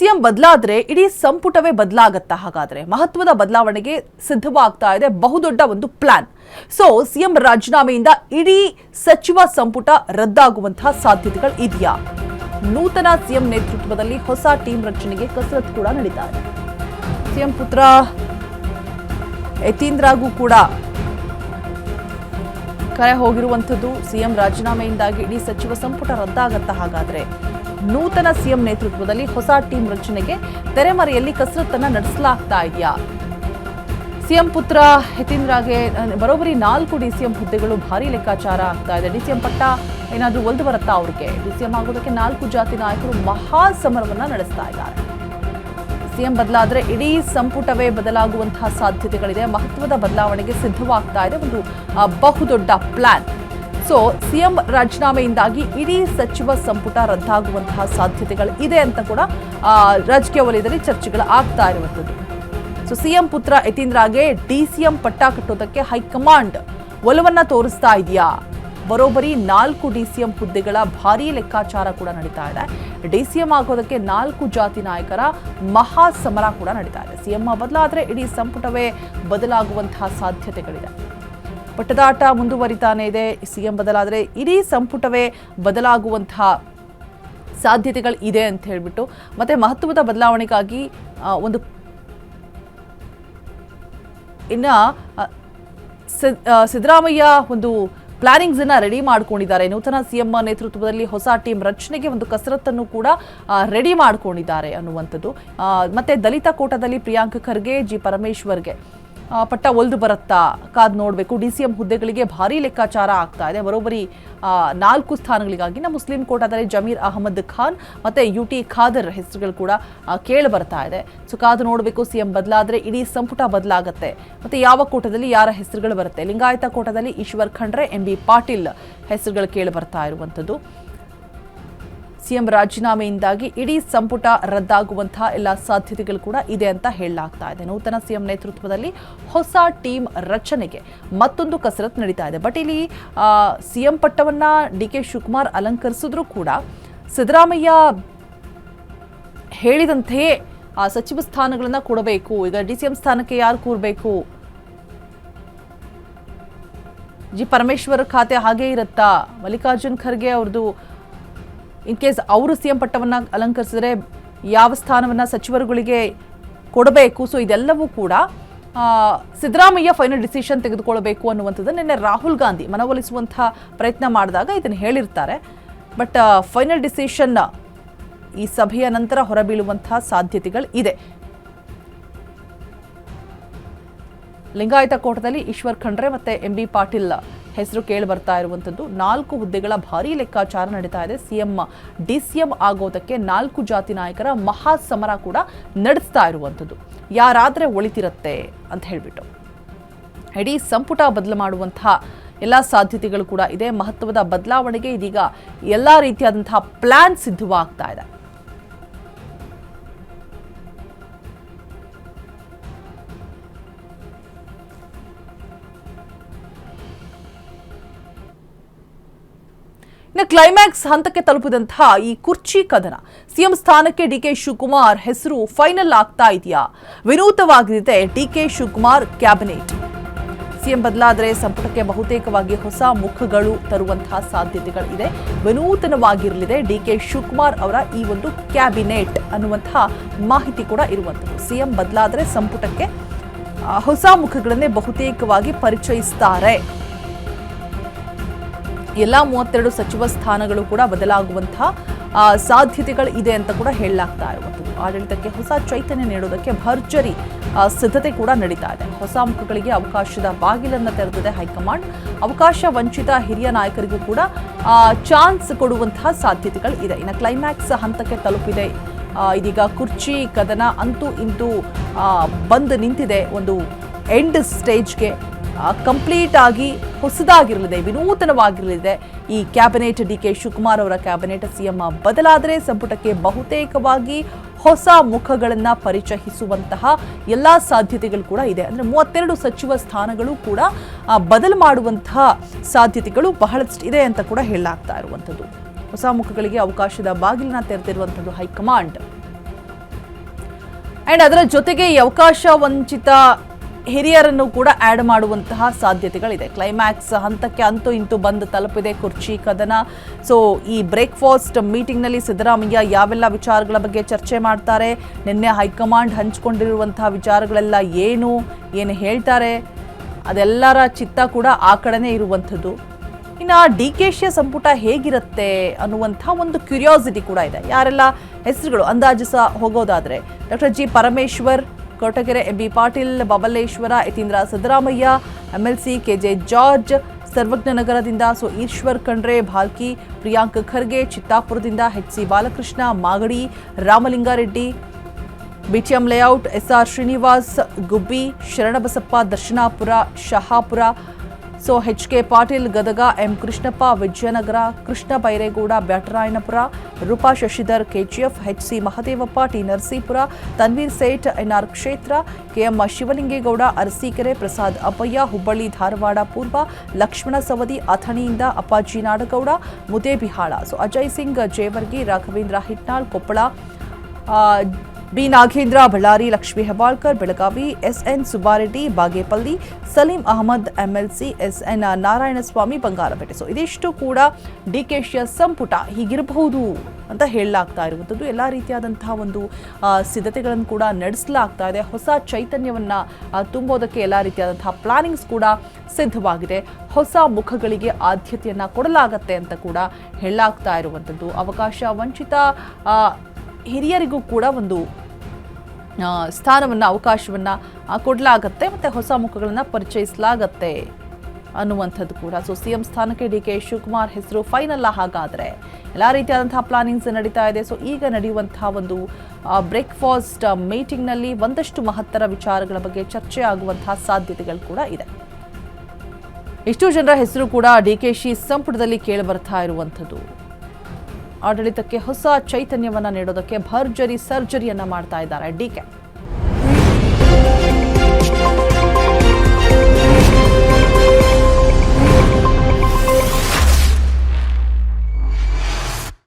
CM ಬದಲಾದ್ರೆ ಇಡೀ ಸಂಪುಟವೇ ಬದಲಾಗತ್ತಾ? ಹಾಗಾದ್ರೆ ಮಹತ್ವದ ಬದಲಾವಣೆಗೆ ಸಿದ್ಧವಾಗ್ತಾ ಇದೆ ಬಹುದೊಡ್ಡ ಒಂದು ಪ್ಲಾನ್. ಸೊ ಸಿಎಂ ರಾಜೀನಾಮೆಯಿಂದ ಇಡೀ ಸಚಿವ ಸಂಪುಟ ರದ್ದಾಗುವಂತಹ ಸಾಧ್ಯತೆಗಳು ಇದೆಯಾ? ನೂತನ ಸಿಎಂ ನೇತೃತ್ವದಲ್ಲಿ ಹೊಸ ಟೀಮ್ ರಚನೆಗೆ ಕಸರತ್ತು ಕೂಡ ನಡೀತಾ ಇದೆ. ಸಿಎಂ ಪುತ್ರ ಯತೀಂದ್ರಗೂ ಕೂಡ ಕರೆ ಹೋಗಿರುವಂಥದ್ದು. ಸಿಎಂ ರಾಜೀನಾಮೆಯಿಂದಾಗಿ ಇಡೀ ಸಚಿವ ಸಂಪುಟ ರದ್ದಾಗತ್ತಾ? ಹಾಗಾದ್ರೆ ನೂತನ ಸಿಎಂ ನೇತೃತ್ವದಲ್ಲಿ ಹೊಸ ಟೀಮ್ ರಚನೆಗೆ ತೆರೆಮರೆಯಲ್ಲಿ ಕಸರತ್ತನ್ನ ನಡೆಸಲಾಗ್ತಾ ಇದೆಯಾ? ಸಿಎಂ ಪುತ್ರ ಯತೀಂದ್ರಗೆ ಬರೋಬ್ಬರಿ 4 ಡಿಸಿಎಂ ಹುದ್ದೆಗಳು ಭಾರಿ ಲೆಕ್ಕಾಚಾರ ಆಗ್ತಾ ಇದೆ. ಡಿಸಿಎಂ ಪಟ್ಟ ಏನಾದ್ರೂ ಒಲ್ದು ಬರುತ್ತಾ ಅವ್ರಿಗೆ? ಡಿಸಿಎಂ ಆಗೋದಕ್ಕೆ 4 ಜಾತಿ ನಾಯಕರು ಮಹಾ ಸಮರವನ್ನ ನಡೆಸ್ತಾ ಇದ್ದಾರೆ. ಸಿಎಂ ಬದಲಾದ್ರೆ ಇಡೀ ಸಂಪುಟವೇ ಬದಲಾಗುವಂತಹ ಸಾಧ್ಯತೆಗಳಿದೆ. ಮಹತ್ವದ ಬದಲಾವಣೆಗೆ ಸಿದ್ಧವಾಗ್ತಾ ಇದೆ ಒಂದು ಬಹುದೊಡ್ಡ ಪ್ಲಾನ್. ಸೊ ಸಿಎಂ ರಾಜೀನಾಮೆಯಿಂದಾಗಿ ಇಡೀ ಸಚಿವ ಸಂಪುಟ ರದ್ದಾಗುವಂತಹ ಸಾಧ್ಯತೆಗಳು ಇದೆ ಅಂತ ಕೂಡ ರಾಜಕೀಯ ವಲಯದಲ್ಲಿ ಚರ್ಚೆಗಳು ಆಗ್ತಾ ಇರುವಂಥದ್ದು. ಸೊ ಸಿಎಂ ಪುತ್ರ ಯತೀಂದ್ರಗೆ ಡಿಸಿಎಂ ಪಟ್ಟ ಕಟ್ಟೋದಕ್ಕೆ ಹೈಕಮಾಂಡ್ ಒಲವನ್ನ ತೋರಿಸ್ತಾ ಇದೆಯಾ? ಬರೋಬ್ಬರಿ 4 ಡಿಸಿಎಂ ಹುದ್ದೆಗಳ ಭಾರೀ ಲೆಕ್ಕಾಚಾರ ಕೂಡ ನಡೀತಾ ಇದೆ. ಡಿಸಿಎಂ ಆಗೋದಕ್ಕೆ 4 ಜಾತಿ ನಾಯಕರ ಮಹಾ ಸಮರ ಕೂಡ ನಡೀತಾ ಇದೆ. ಸಿಎಂ ಬದಲಾದ್ರೆ ಇಡೀ ಸಂಪುಟವೇ ಬದಲಾಗುವಂತಹ ಸಾಧ್ಯತೆಗಳಿದೆ. ಪಟ್ಟದಾಟ ಮುಂದುವರಿತಾನೆ ಇದೆ. ಸಿಎಂ ಬದಲಾದ್ರೆ ಇಡೀ ಸಂಪುಟವೇ ಬದಲಾಗುವಂತಹ ಸಾಧ್ಯತೆಗಳು ಇದೆ ಅಂತ ಹೇಳ್ಬಿಟ್ಟು ಮತ್ತೆ ಮಹತ್ವದ ಬದಲಾವಣೆಗಾಗಿ ಒಂದು ಇನ್ನ ಸಿದ್ದರಾಮಯ್ಯ ಒಂದು ಪ್ಲಾನಿಂಗ್ಸ್ ಅನ್ನ ರೆಡಿ ಮಾಡ್ಕೊಂಡಿದ್ದಾರೆ. ನೂತನ ಸಿಎಂ ನೇತೃತ್ವದಲ್ಲಿ ಹೊಸ ಟೀಮ್ ರಚನೆಗೆ ಒಂದು ಕಸರತ್ತನ್ನು ಕೂಡ ರೆಡಿ ಮಾಡ್ಕೊಂಡಿದ್ದಾರೆ ಅನ್ನುವಂಥದ್ದು. ಮತ್ತೆ ದಲಿತ ಕೋಟಾದಲ್ಲಿ ಪ್ರಿಯಾಂಕ್ ಖರ್ಗೆ, ಜಿ ಪರಮೇಶ್ವರ್ಗೆ ಪಟ್ಟ ಒಲ್ದು ಬರುತ್ತಾ ಕಾದ್ ನೋಡಬೇಕು. ಡಿಸಿಎಂ ಹುದ್ದೆಗಳಿಗೆ ಭಾರಿ ಲೆಕ್ಕಾಚಾರ ಆಗ್ತಾ ಇದೆ. ಬರೋಬ್ಬರಿ 4 ಸ್ಥಾನಗಳಿಗಾಗಿ ಮುಸ್ಲಿಂ ಕೋಟಾದಲ್ಲಿ ಜಮೀರ್ ಅಹಮದ್ ಖಾನ್ ಮತ್ತೆ ಯುಟಿ ಖಾದರ್ ಹೆಸರುಗಳು ಕೂಡ ಕೇಳಿ ಬರ್ತಾ ಇದೆ. ಸೊ ಕಾದು ನೋಡಬೇಕು. ಸಿಎಂ ಬದಲಾದ್ರೆ ಇಡೀ ಸಂಪುಟ ಬದಲಾಗತ್ತೆ. ಮತ್ತೆ ಯಾವ ಕೋಟದಲ್ಲಿ ಯಾರ ಹೆಸರುಗಳು ಬರುತ್ತೆ? ಲಿಂಗಾಯತ ಕೋಟದಲ್ಲಿ ಈಶ್ವರ್ ಖಂಡ್ರೆ, ಎಂಬಿ ಪಾಟೀಲ್ ಹೆಸರುಗಳು ಕೇಳಿ ಬರ್ತಾ ಇರುವಂಥದ್ದು. ಸಿಎಂ ರಾಜೀನಾಮೆಯಿಂದಾಗಿ ಇಡೀ ಸಂಪುಟ ರದ್ದಾಗುವಂತಹ ಎಲ್ಲ ಸಾಧ್ಯತೆಗಳು ಕೂಡ ಇದೆ ಅಂತ ಹೇಳಲಾಗ್ತಾ ಇದೆ. ನೂತನ ಸಿಎಂ ನೇತೃತ್ವದಲ್ಲಿ ಹೊಸ ಟೀಮ್ ರಚನೆಗೆ ಮತ್ತೊಂದು ಕಸರತ್ತು ನಡೀತಾ ಇದೆ. ಬಟ್ ಇಲ್ಲಿ ಸಿಎಂ ಪಟ್ಟವನ್ನ ಡಿಕೆ ಶಿವಕುಮಾರ್ ಅಲಂಕರಿಸಿದ್ರು ಕೂಡ ಸಿದ್ದರಾಮಯ್ಯ ಹೇಳಿದಂತೆಯೇ ಆ ಸಚಿವ ಸ್ಥಾನಗಳನ್ನ ಕೊಡಬೇಕು. ಈಗ ಡಿಸಿಎಂ ಸ್ಥಾನಕ್ಕೆ ಯಾರು ಕೂರಬೇಕು? ಜಿ ಪರಮೇಶ್ವರ್ ಖಾತೆ ಹಾಗೇ ಇರುತ್ತಾ? ಮಲ್ಲಿಕಾರ್ಜುನ್ ಖರ್ಗೆ ಅವ್ರದ್ದು ಇನ್ ಕೇಸ್ ಅವರು ಸಿಎಂ ಪಟ್ಟವನ್ನ ಅಲಂಕರಿಸಿದ್ರೆ ಯಾವ ಸ್ಥಾನವನ್ನ ಸಚಿವರುಗಳಿಗೆ ಕೊಡಬೇಕು? ಸೊ ಇದೆಲ್ಲವೂ ಕೂಡ ಸಿದ್ದರಾಮಯ್ಯ ಫೈನಲ್ ಡಿಸಿಷನ್ ತೆಗೆದುಕೊಳ್ಳಬೇಕು ಅನ್ನುವಂಥದ್ದು ನಿನ್ನೆ ರಾಹುಲ್ ಗಾಂಧಿ ಮನವೊಲಿಸುವಂತಹ ಪ್ರಯತ್ನ ಮಾಡಿದಾಗ ಇದನ್ನು ಹೇಳಿರ್ತಾರೆ. ಬಟ್ ಫೈನಲ್ ಡಿಸಿಷನ್ ಈ ಸಭೆಯ ನಂತರ ಹೊರಬೀಳುವಂತಹ ಸಾಧ್ಯತೆಗಳು ಇದೆ. ಲಿಂಗಾಯತ ಕೋಟದಲ್ಲಿ ಈಶ್ವರ್ ಖಂಡ್ರೆ ಮತ್ತೆ ಎಂಬಿ ಪಾಟೀಲ್ ಹೆಸರು ಕೇಳಿ ಬರ್ತಾ ಇರುವಂಥದ್ದು. 4 ಹುದ್ದೆಗಳ ಭಾರೀ ಲೆಕ್ಕಾಚಾರ ನಡೀತಾ ಇದೆ. ಸಿಎಂ ಡಿಸಿಎಂ ಆಗೋದಕ್ಕೆ 4 ಜಾತಿ ನಾಯಕರ ಮಹಾ ಸಮರ ಕೂಡ ನಡೆಸ್ತಾ ಇರುವಂಥದ್ದು. ಯಾರಾದ್ರೆ ಒಳಿತಿರತ್ತೆ ಅಂತ ಹೇಳ್ಬಿಟ್ಟು ಇಡೀ ಸಂಪುಟ ಬದಲು ಮಾಡುವಂತಹ ಎಲ್ಲ ಸಾಧ್ಯತೆಗಳು ಕೂಡ ಇದೆ. ಮಹತ್ವದ ಬದಲಾವಣೆಗೆ ಇದೀಗ ಎಲ್ಲ ರೀತಿಯಾದಂತಹ ಪ್ಲಾನ್ ಸಿದ್ಧವಾಗ್ತಾ ಇದೆ. ಇನ್ನು ಕ್ಲೈಮ್ಯಾಕ್ಸ್ ಹಂತಕ್ಕೆ ತಲುಪಿದಂತಹ ಈ ಕುರ್ಚಿ ಕದನ, ಸಿಎಂ ಸ್ಥಾನಕ್ಕೆ ಡಿಕೆ ಶಿವಕುಮಾರ್ ಹೆಸರು ಫೈನಲ್ ಆಗ್ತಾ ಇದೆಯಾ? ವಿನೂತವಾಗಿದೆ ಡಿಕೆ ಶಿವಕುಮಾರ್ ಕ್ಯಾಬಿನೆಟ್. ಸಿಎಂ ಬದಲಾದರೆ ಸಂಪುಟಕ್ಕೆ ಬಹುತೇಕವಾಗಿ ಹೊಸ ಮುಖಗಳು ತರುವಂತಹ ಸಾಧ್ಯತೆಗಳು ಇದೆ. ವಿನೂತನವಾಗಿರಲಿದೆ ಡಿಕೆ ಶಿವಕುಮಾರ್ ಅವರ ಈ ಒಂದು ಕ್ಯಾಬಿನೆಟ್ ಅನ್ನುವಂತಹ ಮಾಹಿತಿ ಕೂಡ ಇರುವಂಥದ್ದು. ಸಿಎಂ ಬದಲಾದರೆ ಸಂಪುಟಕ್ಕೆ ಹೊಸ ಮುಖಗಳನ್ನೇ ಬಹುತೇಕವಾಗಿ ಪರಿಚಯಿಸುತ್ತಾರೆ. ಎಲ್ಲ 32 ಸಚಿವ ಸ್ಥಾನಗಳು ಕೂಡ ಬದಲಾಗುವಂತಹ ಸಾಧ್ಯತೆಗಳು ಇದೆ ಅಂತ ಕೂಡ ಹೇಳಲಾಗ್ತಾ ಇರುವಂಥದ್ದು. ಆಡಳಿತಕ್ಕೆ ಹೊಸ ಚೈತನ್ಯ ನೀಡೋದಕ್ಕೆ ಭರ್ಜರಿ ಸಿದ್ಧತೆ ಕೂಡ ನಡೀತಾ ಇದೆ. ಹೊಸ ಮುಖಗಳಿಗೆ ಅವಕಾಶದ ಬಾಗಿಲನ್ನು ತೆರೆದಿದೆ ಹೈಕಮಾಂಡ್. ಅವಕಾಶ ವಂಚಿತ ಹಿರಿಯ ನಾಯಕರಿಗೂ ಕೂಡ ಚಾನ್ಸ್ ಕೊಡುವಂತಹ ಸಾಧ್ಯತೆಗಳು ಇದೆ. ಇನ್ನು ಕ್ಲೈಮ್ಯಾಕ್ಸ್ ಹಂತಕ್ಕೆ ತಲುಪಿದೆ. ಇದೀಗ ಕುರ್ಚಿ ಕದನ ಅಂತೂ ಇಂತೂ ಬಂದು ನಿಂತಿದೆ ಒಂದು ಎಂಡ್ ಸ್ಟೇಜ್ಗೆ. ಕಂಪ್ಲೀಟ್ ಆಗಿ ಹೊಸದಾಗಿರಲಿದೆ, ವಿನೂತನವಾಗಿರಲಿದೆ ಈ ಕ್ಯಾಬಿನೆಟ್. ಡಿಕೆ ಶಿವಕುಮಾರ್ ಅವರ ಕ್ಯಾಬಿನೆಟ್. ಸಿಎಂ ಬದಲಾದರೆ ಸಂಪುಟಕ್ಕೆ ಬಹುತೇಕವಾಗಿ ಹೊಸ ಮುಖಗಳನ್ನ ಪರಿಚಯಿಸುವಂತಹ ಎಲ್ಲ ಸಾಧ್ಯತೆಗಳು ಕೂಡ ಇದೆ. ಅಂದ್ರೆ 32 ಸಚಿವ ಸ್ಥಾನಗಳು ಕೂಡ ಬದಲು ಮಾಡುವಂತಹ ಸಾಧ್ಯತೆಗಳು ಬಹಳಷ್ಟು ಇದೆ ಅಂತ ಕೂಡ ಹೇಳಲಾಗ್ತಾ ಇರುವಂಥದ್ದು. ಹೊಸ ಮುಖಗಳಿಗೆ ಅವಕಾಶದ ಬಾಗಿಲನ್ನ ತೆರೆದಿರುವಂಥದ್ದು ಹೈಕಮಾಂಡ್. ಅಂಡ್ ಅದರ ಜೊತೆಗೆ ಈ ಅವಕಾಶ ವಂಚಿತ ಹಿರಿಯರನ್ನು ಕೂಡ ಆ್ಯಡ್ ಮಾಡುವಂತಹ ಸಾಧ್ಯತೆಗಳಿದೆ. ಕ್ಲೈಮ್ಯಾಕ್ಸ್ ಹಂತಕ್ಕೆ ಅಂತೂ ಇಂತೂ ಬಂದು ತಲುಪಿದೆ ಕುರ್ಚಿ ಕದನ. ಸೊ ಈ ಬ್ರೇಕ್ಫಾಸ್ಟ್ ಮೀಟಿಂಗ್ನಲ್ಲಿ ಸಿದ್ದರಾಮಯ್ಯ ಯಾವೆಲ್ಲ ವಿಚಾರಗಳ ಬಗ್ಗೆ ಚರ್ಚೆ ಮಾಡ್ತಾರೆ, ನಿನ್ನೆ ಹೈಕಮಾಂಡ್ ಹಂಚಿಕೊಂಡಿರುವಂತಹ ವಿಚಾರಗಳೆಲ್ಲ ಏನು ಹೇಳ್ತಾರೆ, ಅದೆಲ್ಲರ ಚಿತ್ತ ಕೂಡ ಆ ಕಡೆನೇ ಇರುವಂಥದ್ದು. ಇನ್ನು DKಶಿಯ ಸಂಪುಟ ಹೇಗಿರುತ್ತೆ ಅನ್ನುವಂಥ ಒಂದು ಕ್ಯೂರಿಯಾಸಿಟಿ ಕೂಡ ಇದೆ. ಯಾರೆಲ್ಲ ಹೆಸರುಗಳು ಅಂದಾಜು ಹೋಗೋದಾದರೆ doctor G Parameshwar, Koratagere MB Patil, Babaleshwar, Yathindra Siddaramaiah, MLC KJ George, ಸರ್ವಜ್ಞನಗರದಿಂದ ಈಶ್ವರ್ ಖಂಡ್ರೆ, ಭಾಲ್ಕಿ, ಪ್ರಿಯಾಂಕ್ ಖರ್ಗೆ, ಚಿತ್ತಾಪುರದಿಂದ HC Balakrishna, Magadi, Ramalinga Reddy, BTM Layout, SR Srinivas, Gubbi, Sharanabasappa, Darshanapur, Shahapur, HK Patil, Gadag, M Krishnappa, Vijayanagar, Krishna Byregowda, Byatarayanapura, Roopa Shashidhar, KGF, HC Mahadevappa, T Narasipura, Tanveer Sait, NR ಕ್ಷೇತ್ರ, KM ಶಿವಲಿಂಗೇಗೌಡ, ಅರಸೀಕೆರೆ, ಪ್ರಸಾದ್ ಅಪ್ಪಯ್ಯ, ಹುಬ್ಬಳ್ಳಿ ಧಾರವಾಡ ಪೂರ್ವ, ಲಕ್ಷ್ಮಣ ಸವದಿ, ಅಥಣಿಯಿಂದ ಅಪ್ಪಾಜಿ Nadagouda, ಮುದೇಬಿಹಾಳ, Ajay Singh Jevargi, Raghavendra Hitnal, Koppal, B Nagendra, Ballari, Lakshmi Hebbalkar, Belagavi, SN Subbareddy, Bagepalli, Salim Ahmed, MLC, SN Narayanaswamy, Bangarpet. ಇದಿಷ್ಟು ಕೂಡ DKಶಿಯ ಸಂಪುಟ ಹೀಗಿರಬಹುದು ಅಂತ ಹೇಳಲಾಗ್ತಾ ಇರುವಂಥದ್ದು. ಎಲ್ಲ ರೀತಿಯಾದಂತಹ ಒಂದು ಸಿದ್ಧತೆಗಳನ್ನು ಕೂಡ ನಡೆಸಲಾಗ್ತಾ ಇದೆ. ಹೊಸ ಚೈತನ್ಯವನ್ನು ತುಂಬೋದಕ್ಕೆ ಎಲ್ಲ ರೀತಿಯಾದಂತಹ ಪ್ಲಾನಿಂಗ್ಸ್ ಕೂಡ ಸಿದ್ಧವಾಗಿದೆ. ಹೊಸ ಮುಖಗಳಿಗೆ ಆದ್ಯತೆಯನ್ನು ಕೊಡಲಾಗತ್ತೆ ಅಂತ ಕೂಡ ಹೇಳಲಾಗ್ತಾ ಇರುವಂಥದ್ದು. ಅವಕಾಶ ವಂಚಿತ ಹಿರಿಯರಿಗೂ ಕೂಡ ಒಂದು ಸ್ಥಾನವನ್ನು, ಅವಕಾಶವನ್ನು ಕೊಡಲಾಗತ್ತೆ ಮತ್ತು ಹೊಸ ಮುಖಗಳನ್ನು ಪರಿಚಯಿಸಲಾಗತ್ತೆ ಅನ್ನುವಂಥದ್ದು ಕೂಡ. CM ಸ್ಥಾನಕ್ಕೆ DK ಶಿವಕುಮಾರ್ ಹೆಸರು ಫೈನಲ್ ಹಾಗಾದರೆ ಎಲ್ಲ ರೀತಿಯಾದಂತಹ ಪ್ಲಾನಿಂಗ್ಸ್ ನಡೀತಾ ಇದೆ. ಈಗ ನಡೆಯುವಂತಹ ಒಂದು ಬ್ರೇಕ್ಫಾಸ್ಟ್ ಮೀಟಿಂಗ್ನಲ್ಲಿ ಒಂದಷ್ಟು ಮಹತ್ತರ ವಿಚಾರಗಳ ಬಗ್ಗೆ ಚರ್ಚೆ ಆಗುವಂತಹ ಸಾಧ್ಯತೆಗಳು ಕೂಡ ಇದೆ. ಇಷ್ಟು ಜನರ ಹೆಸರು ಕೂಡ DKಶಿ ಸಂಪುಟದಲ್ಲಿ ಕೇಳಿಬರ್ತಾ ಇರುವಂಥದ್ದು. ಆಡಳಿತಕ್ಕೆ ಹೊಸ ಚೈತನ್ಯವನ್ನು ನೀಡೋದಕ್ಕೆ ಭರ್ಜರಿ ಸರ್ಜರಿಯನ್ನ ಮಾಡ್ತಾ ಇದ್ದಾರೆ DK.